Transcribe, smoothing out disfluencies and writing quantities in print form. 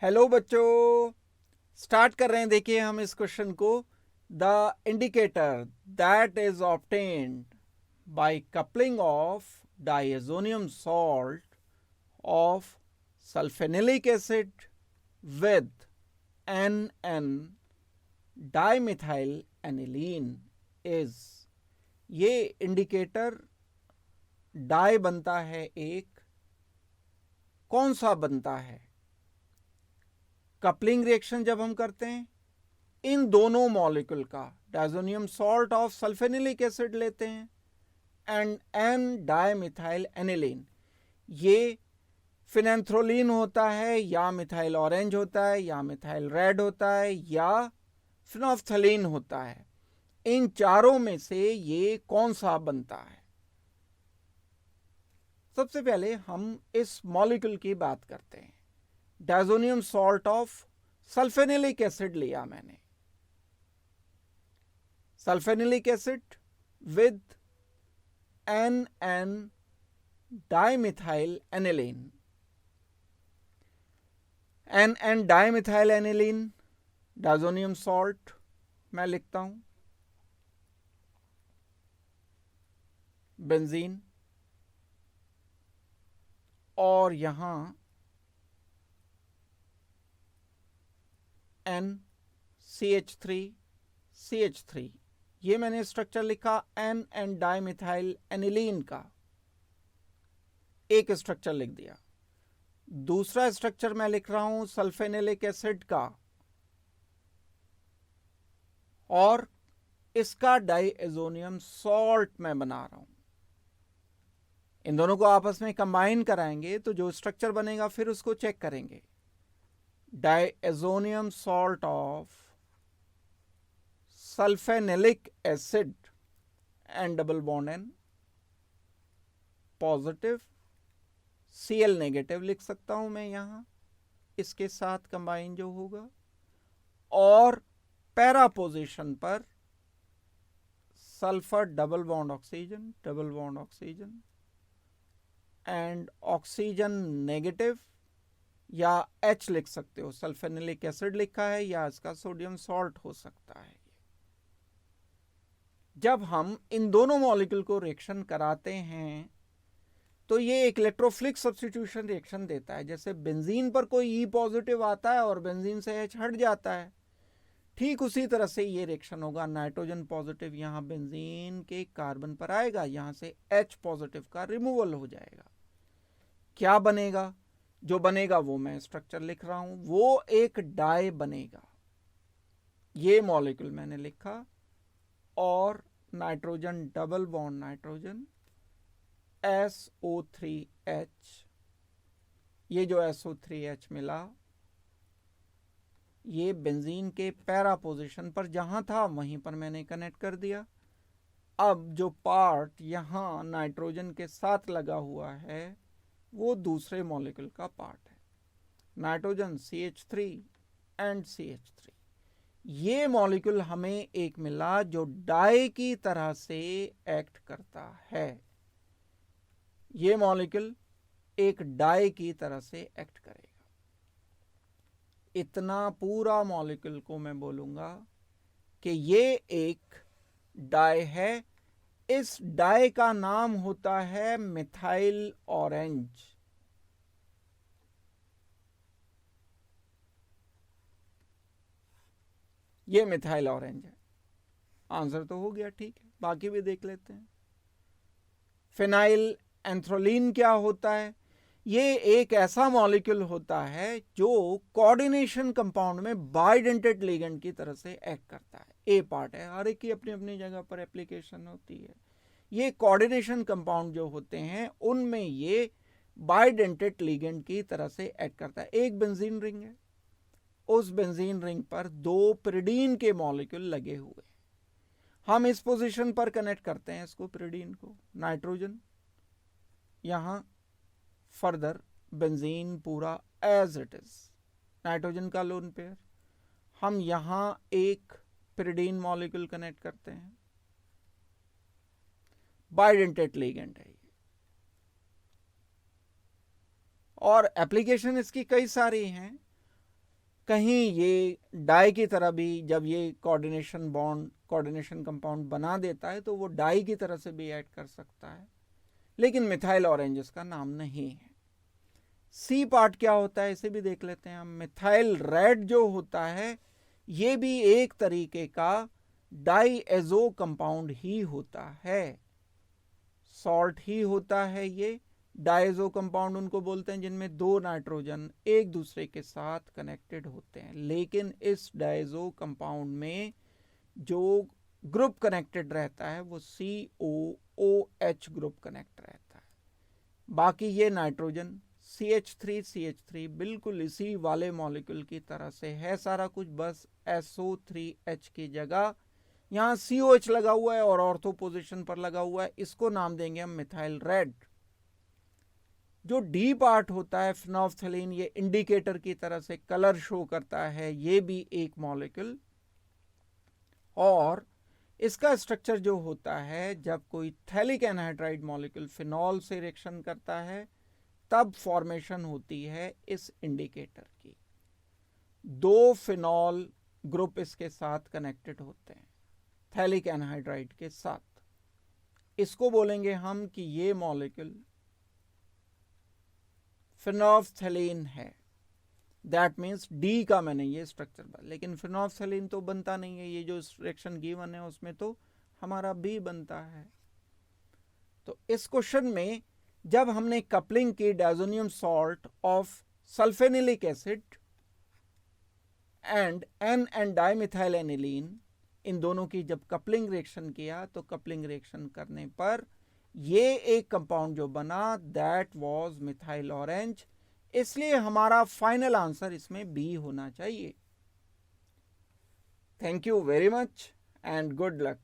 Hello बच्चों, start कर रहे हैं। देखिए हम इस क्वेश्चन को, the indicator that is obtained by coupling of diazonium salt of sulfonylic acid with NN dimethyl aniline is. ये इंडिकेटर डाई बनता है, एक कौन सा बनता है? कपलिंग रिएक्शन जब हम करते हैं इन दोनों मॉलिक्यूल का, diazonium salt of sulphanilic acid लेते हैं एंड एन डाइमिथाइल एनिलीन, ये फिनेंथ्रोलिन होता है या मिथाइल ऑरेंज होता है या मिथाइल रेड होता है या फिनोफ्थलीन होता है। इन चारों में से ये कौन सा बनता है? सबसे पहले हम इस मॉलिक्यूल की बात करते हैं। Diazonium salt of sulphanilic acid लिया मैंने, sulphanilic acid with NN dimethyl aniline. NN dimethyl aniline diazonium salt मैं लिखता हूं, बेंजीन, और यहां NCH3 ये मैंने स्ट्रक्चर लिखा NN डाइमिथाइल एनिलीन का, एक स्ट्रक्चर लिख दिया। दूसरा स्ट्रक्चर मैं लिख रहा हूं सल्फेनिलिक एसिड का, और इसका डायज़ोनियम सॉल्ट मैं बना रहा हूं। इन दोनों को आपस में कंबाइन कराएंगे तो जो स्ट्रक्चर बनेगा फिर उसको चेक करेंगे। Diazonium salt of sulphanilic acid and double bond N positive, Cl negative लिख सकता हूं मैं यहां इसके साथ कंबाइन जो होगा, और पैरा पोजीशन पर sulphur double bond oxygen and oxygen negative, या H लिख सकते हो, सल्फेनिलिक एसिड लिखा है या इसका सोडियम सॉल्ट हो सकता है। जब हम इन दोनों मॉलिक्यूल को रिएक्शन कराते हैं तो ये एक इलेक्ट्रोफिलिक सब्स्टिट्यूशन रिएक्शन देता है। जैसे बेंजीन पर कोई E पॉजिटिव आता है और बेंजीन से H हट जाता है, ठीक उसी तरह से ये रिएक्शन होगा। नाइट्रोजन पॉजिटिव यहां बेंजीन के कार्बन पर आएगा, यहां से H पॉजिटिव का रिमूवल हो जाएगा। क्या बनेगा? जो बनेगा वो मैं स्ट्रक्चर लिख रहा हूं, वो एक डाई बनेगा। ये मॉलिक्यूल मैंने लिखा, और nitrogen double bond nitrogen SO3H, ये जो SO3H मिला ये बेंजीन के पैरा पोजीशन पर जहां था वहीं पर मैंने कनेक्ट कर दिया। अब जो पार्ट यहां नाइट्रोजन के साथ लगा हुआ है वो दूसरे मॉलिक्यूल का पार्ट है, नाइट्रोजन CH3 एंड CH3। ये मॉलिक्यूल हमें एक मिला जो डाई की तरह से एक्ट करता है। ये मॉलिक्यूल एक डाई की तरह से एक्ट करेगा। इतना पूरा मॉलिक्यूल को मैं बोलूंगा कि ये एक डाई है। इस डाई का नाम होता है मिथाइल ऑरेंज। ये मिथाइल ऑरेंज है। आंसर तो हो गया, ठीक है, बाकी भी देख लेते हैं। फिनाइल एंथ्रोलिन क्या होता है? ये एक ऐसा मॉलिक्यूल होता है जो कोऑर्डिनेशन कंपाउंड में बाइडेंटेड लिगेंड की तरह से एक्ट करता है। ए पार्ट है, हर एक की अपनी अपनी जगह पर एप्लीकेशन होती है। ये कोऑर्डिनेशन कंपाउंड जो होते हैं उनमें ये बाइडेंटेड लिगेंड की तरह से एक्ट करता है। एक बेंजीन रिंग है, उस बेंजीन रिंग पर दो पिरिडीन के मॉलिक्यूल लगे हुए। हम इस पोजीशन पर कनेक्ट करते हैं इसको, पिरिडीन को, नाइट्रोजन, यहां फर्दर बेंजीन पूरा एज इट इज, नाइट्रोजन का लोन पेयर। हम यहां एक पिरिडीन मॉलिक्यूल कनेक्ट करते हैं, बाइडेंटेड लिगेंड है ये, और एप्लीकेशन इसकी कई सारी हैं। कहीं ये डाई की तरह भी, जब ये कोऑर्डिनेशन कंपाउंड बना देता है तो वो डाई की तरह से भी ऐड कर सकता है, लेकिन मिथाइल ऑरेंज इसका नाम नहीं है। सी पार्ट क्या होता है इसे भी देख लेते हैं हम। मिथाइल रेड जो होता है ये भी एक तरीके का डाईएजो कंपाउंड ही होता है, सॉल्ट ही होता है। ये डायजो कंपाउंड उनको बोलते हैं जिनमें दो नाइट्रोजन एक दूसरे के साथ कनेक्टेड होते हैं, लेकिन इस डायजो कंपाउंड में जो ग्रुप कनेक्टेड रहता है वो COOH ग्रुप कनेक्ट रहता है। बाकी ये नाइट्रोजन CH3 बिल्कुल इसी वाले मॉलिक्यूल की तरह से है सारा कुछ, बस SO3H की जगह यहाँ COH लगा हुआ है और ऑर्थो पोजीशन पर लगा हुआ है, इसको नाम देंगे हम मिथाइल रेड। जो डी पार्ट होता है फिनोल्फथलीन, ये इंडिकेटर की तरह से कलर शो करता है, ये भी एक मॉलिक्यूल। और इसका स्ट्रक्चर जो होता है, जब कोई थैलिक एनहाइड्राइड मॉलिक्यूल फिनॉल से रिएक्शन करता है तब फॉर्मेशन होती है इस इंडिकेटर की। दो फिनॉल ग्रुप इसके साथ कनेक्टेड होते हैं थैलिक एनहाइड्राइड के साथ, इसको बोलेंगे हम कि ये मॉलिक्यूल फिनोल्फथलीन है। दैट मीन्स डी का मैंने ये स्ट्रक्चर बना, लेकिन फिनोल्फथलीन तो बनता नहीं है, ये जो रिएक्शन गिवन है उसमें तो हमारा बी बनता है। तो इस क्वेश्चन में जब हमने कपलिंग की diazonium salt of sulphanilic acid and N and dimethyl aniline, इन दोनों की जब कपलिंग रिएक्शन किया तो कपलिंग रिएक्शन करने पर ये एक कंपाउंड जो बना दैट वाज मिथाइल ऑरेंज, इसलिए हमारा फाइनल आंसर इसमें बी होना चाहिए। Thank you very much and good luck.